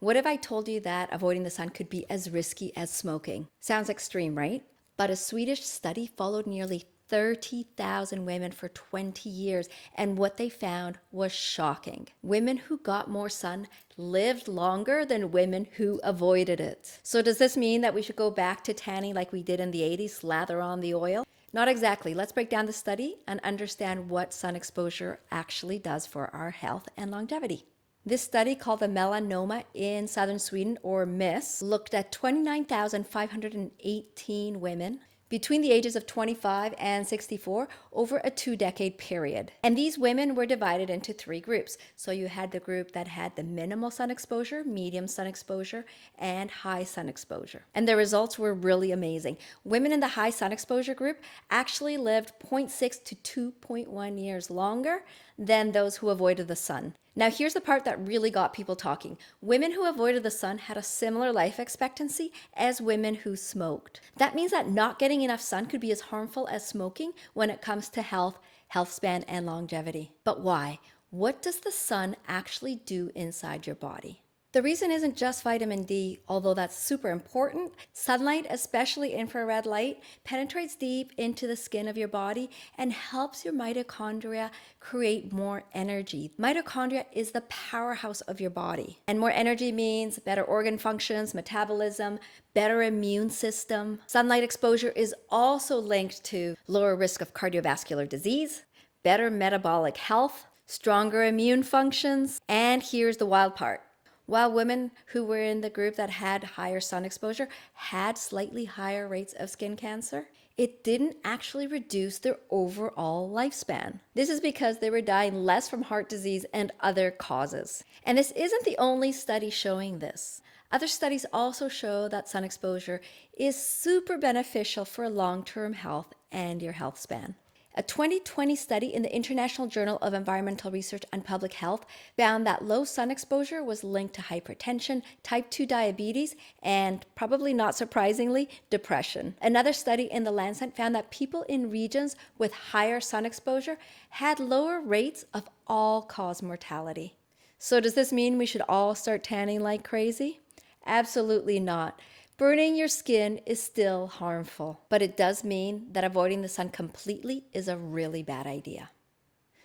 What if I told you that avoiding the sun could be as risky as smoking? Sounds extreme, right? But a Swedish study followed nearly 30,000 women for 20 years, and what they found was shocking. Women who got more sun lived longer than women who avoided it. So does this mean that we should go back to tanning like we did in the 80s, slather on the oil? Not exactly. Let's break down the study and understand what sun exposure actually does for our health and longevity. This study, called the Melanoma in southern Sweden, or MISS, looked at 29,518 women between the ages of 25 and 64 over a 2-decade period. And these women were divided into 3 groups. So you had the group that had the minimal sun exposure, medium sun exposure, and high sun exposure. And the results were really amazing. Women in the high sun exposure group actually lived 0.6 to 2.1 years longer than those who avoided the sun. Now here's the part that really got people talking. Women who avoided the sun had a similar life expectancy as women who smoked. That means that not getting enough sun could be as harmful as smoking when it comes to health, health span, and longevity. But why? What does the sun actually do inside your body? The reason isn't just vitamin D, although that's super important. Sunlight, especially infrared light, penetrates deep into the skin of your body and helps your mitochondria create more energy. Mitochondria is the powerhouse of your body. And more energy means better organ functions, metabolism, better immune system. Sunlight exposure is also linked to lower risk of cardiovascular disease, better metabolic health, stronger immune functions, and here's the wild part. While women who were in the group that had higher sun exposure had slightly higher rates of skin cancer, it didn't actually reduce their overall lifespan. This is because they were dying less from heart disease and other causes. And this isn't the only study showing this. Other studies also show that sun exposure is super beneficial for long-term health and your health span. A 2020 study in the International Journal of Environmental Research and Public Health found that low sun exposure was linked to hypertension, type 2 diabetes, and probably not surprisingly, depression. Another study in the Lancet found that people in regions with higher sun exposure had lower rates of all-cause mortality. So does this mean we should all start tanning like crazy? Absolutely not. Burning your skin is still harmful, but it does mean that avoiding the sun completely is a really bad idea.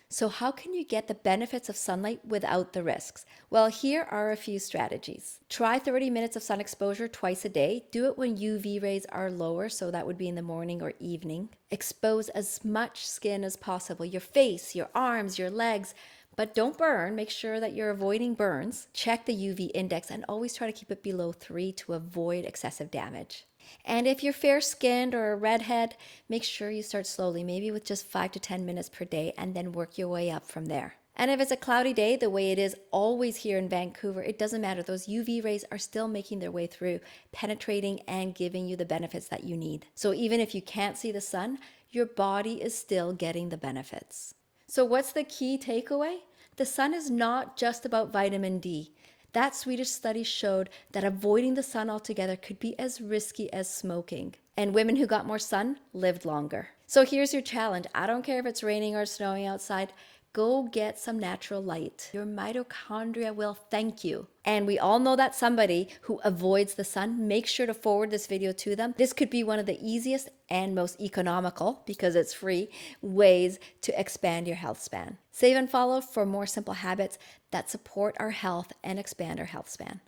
So how can you get the benefits of sunlight without the risks? Well, here are a few strategies. Try 30 minutes of sun exposure twice a day. Do it when UV rays are lower, so that would be in the morning or evening. Expose as much skin as possible, your face, your arms, your legs, but don't burn. Make sure that you're avoiding burns. Check the UV index and always try to keep it below 3 to avoid excessive damage. And if you're fair-skinned or a redhead, make sure you start slowly, maybe with just 5 to 10 minutes per day, and then work your way up from there. And if it's a cloudy day, the way it is always here in Vancouver, it doesn't matter. Those UV rays are still making their way through, penetrating and giving you the benefits that you need. So even if you can't see the sun, your body is still getting the benefits. So what's the key takeaway? The sun is not just about vitamin D. That Swedish study showed that avoiding the sun altogether could be as risky as smoking. And women who got more sun lived longer. So here's your challenge. I don't care if it's raining or snowing outside. Go get some natural light. Your mitochondria will thank you. And we all know that somebody who avoids the sun. Make sure to forward this video to them. This could be one of the easiest and most economical, because it's free, ways to expand your health span. Save and follow for more simple habits that support our health and expand our health span.